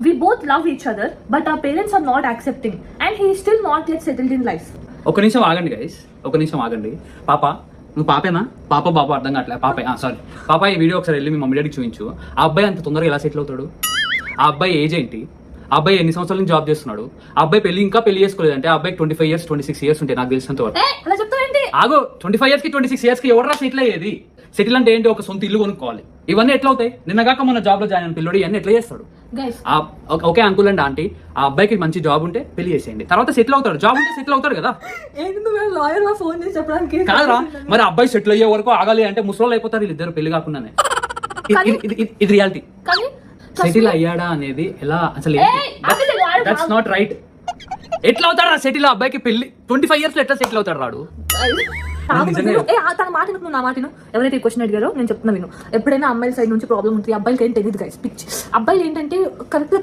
We both love each other, but our parents are not accepting, and he is still not yet settled in life. ఒక నిమిషం ఆగండి guys, ఒక నిమిషం ఆగండి. పాప, నువ్వు పాపేనా? బాబు అర్థం కావట్లే. పాపే, సారీ పాప. ఈ వీడియో ఒకసారి వెళ్ళి మీ మమ్మీ డాడీకి చూపించు. ఆ అబ్బాయి అంత తొందరగా ఎలా సెటిల్ అవుతాడు? ఆ అబ్బాయి ఏజ్ ఏంటి? ఆ అబ్బాయి ఎన్ని సంవత్సరాల నుంచి జాబ్ చేస్తున్నాడు? ఆ అబ్బాయి పెళ్లి చేసుకోలేదంటే ఆ అబ్బాయి 25 years 26 years ఉంటాయి నాకు తెలిసినంత వరకు. అలా చెప్తావేంటి? ఆగో, 25 years కి 26 years కి ఎవరు సెటిల్ అయ్యేది? సెటిల్ అంటే ఏంటి? ఒక సొంత ఇల్లు కొనుక్కోవాలి. ఇవన్నీ ఎట్లా అవుతాయి? నిన్నగాక మన జాబ్ లో జాయిన్ అయిన పిల్లడు ఇవన్నీ ఎట్లా చేస్తాడు? ఓకే అంకుల్ అండ్ ఆంటీ, ఆ అబ్బాయికి మంచి జాబ్ ఉంటే పెళ్లి చేసేయండి, తర్వాత సెటిల్ అవుతాడు. జాబ్ ఉంటే సెటిల్ అవుతాడు కదా. లాయర్ ఫోన్ చేసి చెప్పడానికి కాదురా, మరి అబ్బాయి సెటిల్ అయ్యే వరకు ఆగాలి అంటే ముసలోళ్ళు అయిపోతారు వీళ్ళిద్దరు పెళ్లి కాకుండానే. ఇది రియాలిటీ. సెటిల్ అయ్యాడా అనేది ఎలా అసలు? That's not right. ఎట్లా అవుతాడు రా సెటిల్? అబ్బాయికి పెళ్లి 25 years లో ఎట్లా సెటిల్ అవుతాడు రాడు? తన మాట నువ్వు నా మాటను ఎవరైతే క్వశ్చన్ అడిగారో నేను చెప్తున్నా విను. ఎప్పుడైనా అమ్మాయిల సైడ్ నుంచి ప్రాబ్లం ఉంటుంది, అబ్బాయిలకి ఏం తెలియదు గైస్. పిచ్ అబ్బాయిలు ఏంటంటే కరెక్ట్ గా